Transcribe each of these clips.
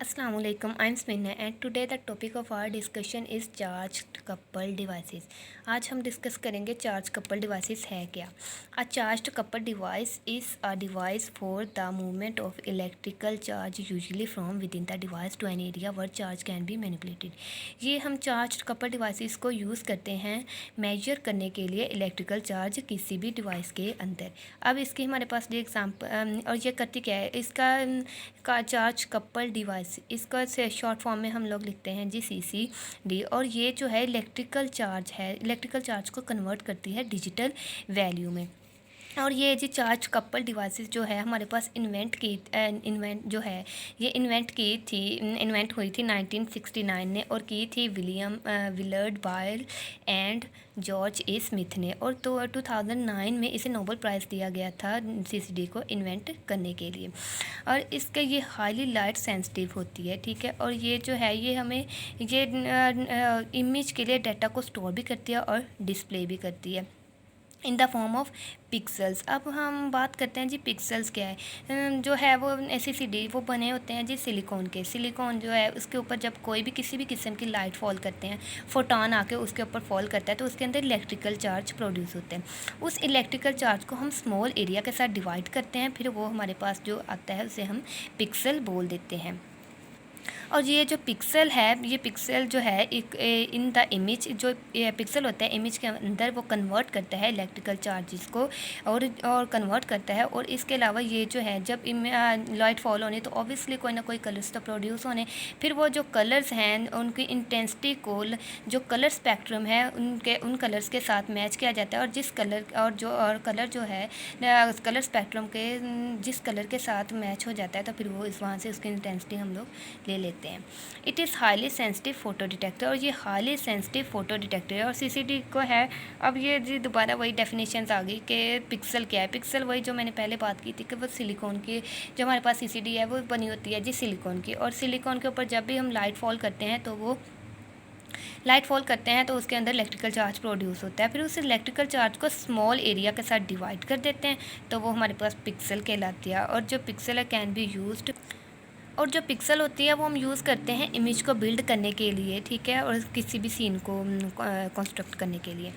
Assalamu alaikum. I'm Smina and today the topic of our discussion is charged coupled devices. आज हम discuss करेंगे charge couple devices है क्या. A charged coupled device is a device for the movement of electrical charge usually from within the device to an area where charge can be manipulated. ये हम charge couple devices को use करते हैं major करने के लिए electrical charge किसी भी डिवाइस के अंदर. अब इसके हमारे पास ये एग्जाम्पल और ये करती क्या है इसका का चार्ज कपल डिवाइस इसका से शॉर्ट फॉर्म में हम लोग लिखते हैं जी CCD. और ये जो है इलेक्ट्रिकल चार्ज को कन्वर्ट करती है डिजिटल वैल्यू में. और ये जी चार्ज कपल डिवाइसेस जो है हमारे पास इन्वेंट हुई थी 1969 ने और की थी विलियर्ड बायल एंड जॉर्ज ए स्मिथ ने. और तो 2009 में इसे नोबेल प्राइज़ दिया गया था CCD को इन्वेंट करने के लिए. और इसके ये हाईली लाइट सेंसिटिव होती है, ठीक है. और ये जो है ये हमें ये इमेज के लिए डाटा को स्टोर भी करती है और डिस्प्ले भी करती है in the form of pixels. अब हम बात करते हैं जी पिक्सल्स क्या है. जो है वो CCD वो बने होते हैं जी सिलिकॉन जो है उसके ऊपर जब कोई भी किसी भी किस्म की लाइट फॉल करते हैं, फोटोन आके उसके ऊपर फॉल करता है तो उसके अंदर इलेक्ट्रिकल चार्ज प्रोड्यूस होते हैं. उस इलेक्ट्रिकल चार्ज को हम स्मॉल एरिया के साथ डिवाइड करते हैं, फिर वो हमारे पास जो आता है उसे हम पिक्सल बोल देते हैं. और ये जो पिक्सल है ये पिक्सल जो है एक इन द इमेज जो पिक्सल होता है इमेज के अंदर वो कन्वर्ट करता है इलेक्ट्रिकल चार्जेस को और कन्वर्ट करता है. और इसके अलावा ये जो है जब लाइट फॉल होने तो ऑब्वियसली कोई ना कोई कलर्स तो प्रोड्यूस होने, फिर वो जो कलर्स हैं उनकी इंटेंसिटी को जो कलर स्पेक्ट्रम है उन कलर्स के साथ मैच किया जाता है. और जिस कलर और कलर जो है कलर स्पेक्ट्रम के जिस कलर के साथ मैच हो जाता है तो फिर वो वहाँ से उसकी इंटेंसिटी हम लोग ले लेते हैं. It is highly sensitive photo detector. और ये हाईली सेंसिटिव फोटो डिटेक्टर है और CCD को है. अब ये जी दोबारा वही डेफिनेशंस आ गई कि पिक्सल क्या है. पिक्सल वही जो मैंने पहले बात की थी कि वो सिलिकॉन की जो हमारे पास CCD है वो बनी होती है जी सिलिकॉन की. और सिलिकॉन के ऊपर जब भी हम लाइट फॉल करते हैं तो उसके अंदर इलेक्ट्रिकल चार्ज प्रोड्यूस होता है. फिर उस इलेक्ट्रिकल चार्ज को स्मॉल एरिया के साथ डिवाइड कर देते हैं तो वो हमारे पास पिक्सल कहलाती है. और जो पिक्सल है कैन बी यूज्ड और जो पिक्सल होती है वो हम यूज़ करते हैं इमेज को बिल्ड करने के लिए, ठीक है, और किसी भी सीन को कंस्ट्रक्ट करने के लिए.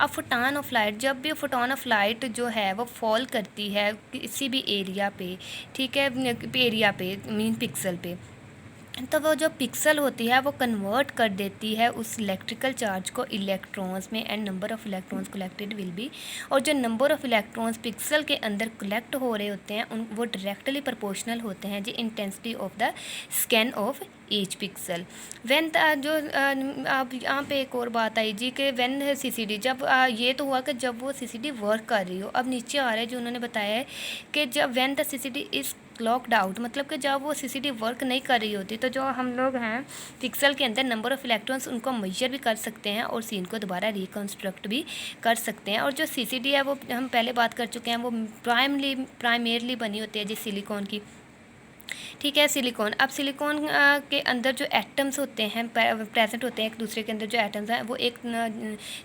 अब फोटॉन ऑफ लाइट जब भी फोटॉन ऑफ लाइट जो है वो फॉल करती है किसी भी एरिया पे, ठीक है, एरिया पे मीन पिक्सल पे, तो वो जो पिक्सल होती है वो कन्वर्ट कर देती है उस इलेक्ट्रिकल चार्ज को इलेक्ट्रॉन्स में and number of electrons collected will be. और जो नंबर ऑफ़ इलेक्ट्रॉन्स पिक्सल के अंदर कलेक्ट हो रहे होते हैं उन वो डायरेक्टली प्रोपोर्शनल होते हैं जी intensity of the scan of each pixel. When जो अब यहाँ पे एक और बात आई जी कि व्हेन CCD जब ये तो हुआ कि जब वो CCD वर्क कर रही हो. अब नीचे आ रहा है जो उन्होंने बताया है कि जब when the CCD is clogged out, मतलब कि जब वो CCD वर्क नहीं कर रही होती तो जो हम लोग हैं पिक्सल के अंदर नंबर ऑफ़ इलेक्ट्रॉन्स उनको मेजर भी कर सकते हैं और सीन को दोबारा रिकन्स्ट्रक्ट भी कर सकते हैं. और जो CCD है वो हम पहले बात कर चुके हैं वो प्राइमरली बनी होती है जिस सिलिकॉन की, ठीक है, सिलिकॉन. अब सिलिकॉन के अंदर जो एटम्स होते हैं प्रेजेंट होते हैं एक दूसरे के अंदर जो एटम्स हैं वो एक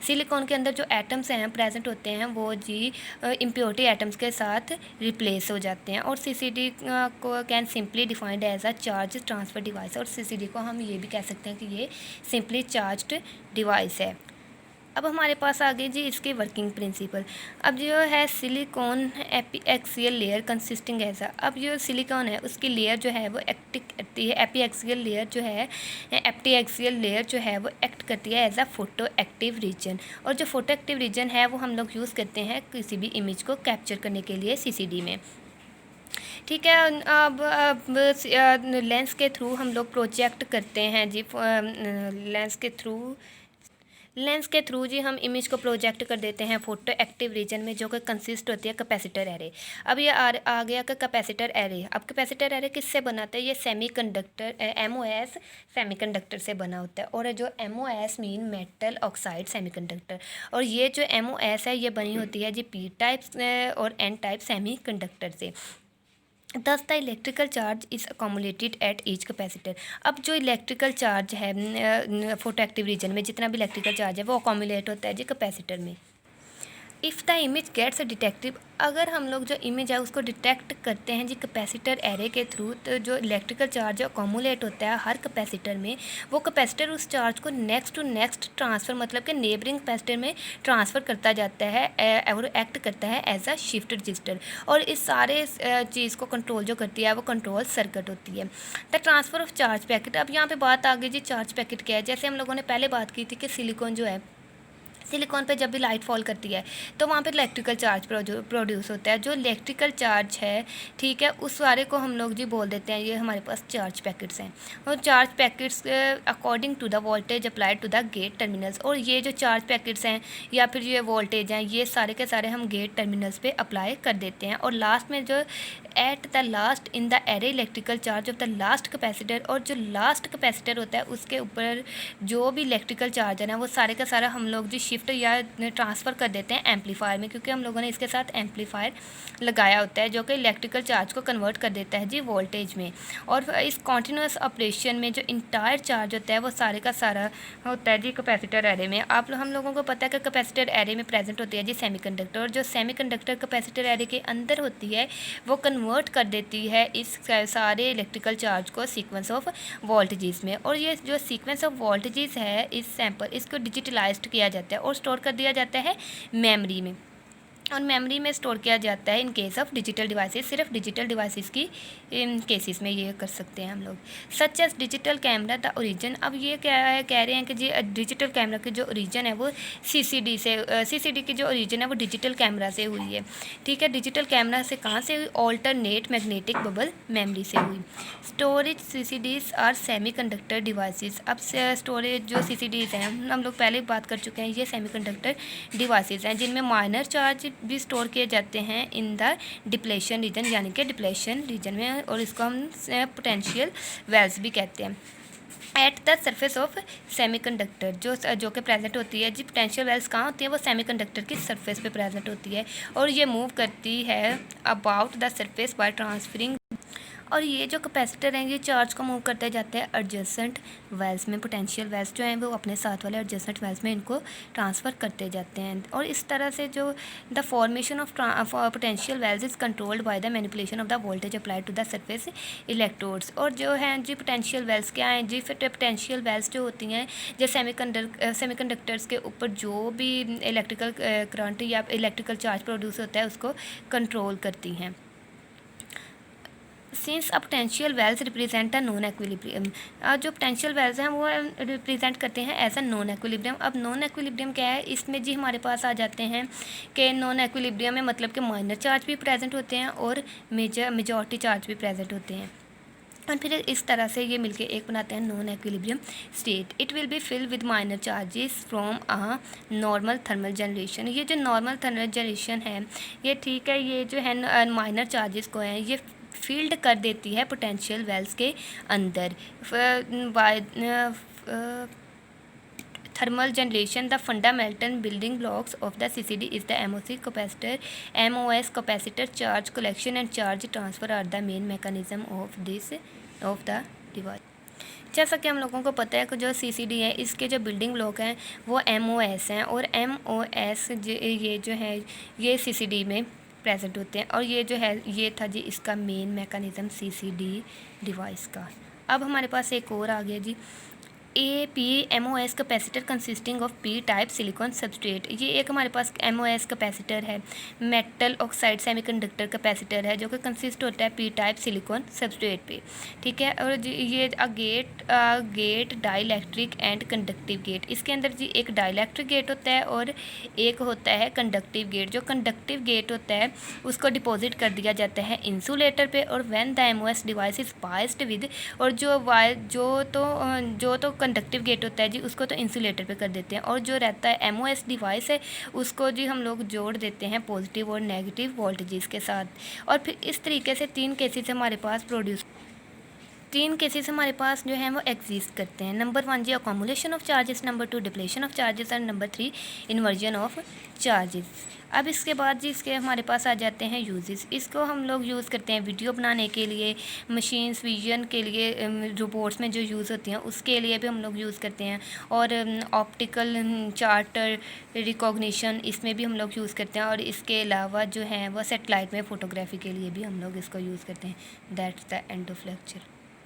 सिलिकॉन के अंदर जो एटम्स हैं प्रेजेंट होते हैं वो जी इम्प्योरिटी एटम्स के साथ रिप्लेस हो जाते हैं. और CCD को can simply defined as a charge transfer device. और CCD को हम ये भी कह सकते हैं कि ये सिंपली चार्ज्ड डिवाइस है. अब हमारे पास आ गई जी इसकी वर्किंग प्रिंसिपल. अब जो है सिलिकॉन एपीएक्सियल लेयर कंसिस्टिंग ऐसा. अब जो सिलिकॉन है उसकी लेयर जो है वो एपीएक्सियल लेयर जो है एपीएक्सियल लेयर जो है वो एक्ट करती है as a photo active region. और जो फोटो एक्टिव रीजन है वो हम लोग यूज़ करते हैं किसी भी इमेज को कैप्चर करने के लिए CCD में, ठीक है. अब लेंस के थ्रू हम लोग प्रोजेक्ट करते हैं जी लेंस के थ्रू जी हम इमेज को प्रोजेक्ट कर देते हैं फोटो एक्टिव रीजन में जो कि कंसिस्ट होती है कैपेसिटर एरे. अब ये आ गया कि कैपेसिटर एरे. अब कैपेसिटर एरे किससे बनाता है, ये सेमीकंडक्टर MOS सेमीकंडक्टर से बना होता है. और जो MOS mean metal oxide semiconductor. और ये जो MOS है ये बनी होती है जी P टाइप और N टाइप सेमीकंडक्टर से. दस the electrical charge is accumulated at each capacitor. अब जो इलेक्ट्रिकल चार्ज है फोटो एक्टिव रीजन में जितना भी इलेक्ट्रिकल चार्ज है वो अकोमोलेट होता है जी कैपेसिटर में. If the image gets detective, अगर हम लोग जो इमेज है उसको डिटेक्ट करते हैं जी कैपेसिटर एरे के थ्रू, तो जो इलेक्ट्रिकल चार्ज अकोमुलेट होता है हर कैपेसिटर में, वो कैपेसिटर उस चार्ज को नेक्स्ट टू नेक्स्ट ट्रांसफ़र, मतलब कि नेबरिंग कैपेसिटर में ट्रांसफ़र करता जाता है और एक्ट करता है एज अ शिफ्ट रजिस्टर। और इस सारे चीज़ को कंट्रोल जो करती है वो कंट्रोल सर्किट होती है। The transfer of charge packet, अब यहाँ पे बात आ गई जी चार्ज पैकेट क्या है। जैसे हम लोगों ने पहले बात की थी कि सिलिकॉन जो है, सिलिकॉन पे जब भी लाइट फॉल करती है तो वहाँ पे इलेक्ट्रिकल चार्ज प्रोड्यूस होता है। जो इलेक्ट्रिकल चार्ज है, ठीक है, उस सारे को हम लोग जी बोल देते हैं ये हमारे पास चार्ज पैकेट्स हैं। और charge packets according to the voltage applied to the gate terminals, और ये जो चार्ज पैकेट्स हैं या फिर ये वोल्टेज हैं, ये सारे के सारे हम गेट टर्मिनल्स पे अप्लाई कर देते हैं। और लास्ट में जो at the last in the array electrical charge of the last capacitor, और जो लास्ट कैपेसिटर होता है उसके ऊपर जो भी इलेक्ट्रिकल चार्ज है ना, वो सारे का सारा हम लोग जी शिफ्ट या ट्रांसफ़र कर देते हैं एम्पलीफायर में, क्योंकि हम लोगों ने इसके साथ एम्पलीफायर लगाया होता है जो कि इलेक्ट्रिकल चार्ज को कन्वर्ट कर देता है जी वोल्टेज में। और इस कॉन्टीन्यूस ऑपरेशन में जो इंटायर चार्ज होता है वो सारे का सारा होता है जी कैपेसिटर एरे में। हम लोगों को पता है कि कैपेसिटर एरे में प्रेजेंट होती है जी सेमीकंडक्टर, और जो सेमीकंडक्टर कैपेसिटर एरे के अंदर होती है वो कन्वर्ट कर देती है इस सारे इलेक्ट्रिकल चार्ज को सीक्वेंस ऑफ वोल्टेजेस में। और ये जो सीक्वेंस ऑफ वोल्टेजेस है इस सैंपल, इसको डिजिटलाइज्ड किया जाता है और स्टोर कर दिया जाता है मेमोरी में। और मेमोरी में स्टोर किया जाता है in case of digital devices, सिर्फ डिजिटल डिवाइसेस की केसेस में ये कर सकते हैं हम लोग। Such as digital camera the origin, अब ये क्या है, कह रहे हैं कि जी डिजिटल कैमरा की जो ओरिजिन है वो सीसीडी से, सीसीडी की जो ओरिजिन है वो डिजिटल कैमरा से हुई है। ठीक है, डिजिटल कैमरा से कहाँ से हुई? ऑल्टरनेट मैग्नेटिक बबल मेमोरी से हुई। स्टोरेज सीसीडीज आर सेमीकंडक्टर डिवाइसेस, अब स्टोरेज जो सीसीडीज हैं हम लोग पहले बात कर चुके हैं, ये सेमीकंडक्टर डिवाइसेस हैं जिनमें माइनर चार्ज भी स्टोर किए जाते हैं इन द डिप्लेशन रीजन, यानी कि डिप्लेशन रीजन में, और इसको हम पोटेंशियल वेल्स भी कहते हैं। At the surface of semiconductor, जो कि प्रेजेंट होती है जी, पोटेंशियल वेल्स कहाँ होती है? वो सेमीकंडक्टर की सरफेस पे प्रेजेंट होती है, और ये मूव करती है about the surface by transferring. और ये जो कैपेसिटर हैं ये चार्ज को मूव करते जाते हैं एडजेसेंट वेल्स में। पोटेंशियल वेल्स जो हैं वो अपने साथ वाले एडजेसेंट वेल्स में इनको ट्रांसफ़र करते जाते हैं। और इस तरह से जो the formation of potential wells is controlled by the manipulation of the voltage applied to the surface electrodes. और जो हैं जी पोटेंशियल वेल्स क्या हैं जी? फिर पोटेंशियल वेल्स जो होती हैं जो सेमीकंडक्टर्स के ऊपर जो भी इलेक्ट्रिकल करंट या इलेक्ट्रिकल चार्ज प्रोड्यूस होता है उसको कंट्रोल करती हैं। Since a potential wells represent a non equilibrium, जो पोटेंशियल वेल्स हैं वो रिप्रेजेंट करते हैं एज अ नॉन एक्विलिब्रियम। अब नॉन एक्विलिब्रियम क्या है? इसमें जी हमारे पास आ जाते हैं कि नॉन एक्विलिब्रियम में मतलब कि माइनर चार्ज भी प्रेजेंट होते हैं और मेजॉरिटी चार्ज भी प्रेजेंट होते हैं, और फिर इस तरह से ये मिलके एक बनाते हैं non equilibrium state. It will be fill with minor charges from a normal thermal generation. ये जो नॉर्मल थर्मल जनरेशन है ये, ठीक है, ये जो है माइनर चार्जेस को है ये फील्ड कर देती है पोटेंशियल वेल्स के अंदर। Thermal generation, the fundamental building blocks of the CCD is the MOC capacitor, MOS capacitor charge collection and charge transfer R the main mechanism of the device. जैसा कि हम लोगों को पता है कि जो सीसीडी है इसके जो बिल्डिंग ब्लॉक हैं वो एमओएस हैं, और एमओएस ये जो है ये सीसीडी में प्रेजेंट होते हैं। और ये जो है ये था जी इसका मेन मैकेनिज़्म सीसीडी डिवाइस का। अब हमारे पास एक और आ गया जी APMOS capacitor consisting of P type silicon substrate. ये एक हमारे पास MOS कैपेसिटर है, मेटल ऑक्साइड सेमीकंडक्टर कैपेसिटर है जो कि कंसिस्ट होता है P टाइप सिलिकॉन सबस्ट्रेट पे। ठीक है, और ये gate dielectric and conductive gate. इसके अंदर जी एक डाइलेक्ट्रिक गेट होता है और एक होता है कंडक्टिव गेट। जो कंडक्टिव गेट होता है उसको डिपॉजिट कर दिया जाता है इंसुलेटर पे, और when the MOS device is passed with, और जो तो कंडक्टिव गेट होता है जी उसको तो इंसुलेटर पे कर देते हैं, और जो रहता है MOS डिवाइस है उसको जी हम लोग जोड़ देते हैं पॉजिटिव और नेगेटिव वोल्टेजेस के साथ। और फिर इस तरीके से 3 केसेस हमारे पास प्रोड्यूस। 3 केसेस हमारे पास जो हैं वो एग्जिस्ट करते हैं। नंबर 1 जी accumulation of charges, number 2 depletion of charges and number 3 inversion of charges. अब इसके बाद जी इसके हमारे पास आ जाते हैं यूजेस। इसको हम लोग यूज़ करते हैं वीडियो बनाने के लिए, मशीन्स विजन के लिए, रोबोट्स में जो यूज़ होती हैं उसके लिए भी हम लोग यूज़ करते हैं, और ऑप्टिकल चार्ट रिकॉग्निशन इसमें भी हम लोग यूज़ करते हैं, और इसके अलावा जो है वो सेटेलाइट में फ़ोटोग्राफी के लिए भी हम लोग इसको यूज़ करते हैं। That's the end of lecture.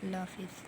अल्लाह हाफिज़।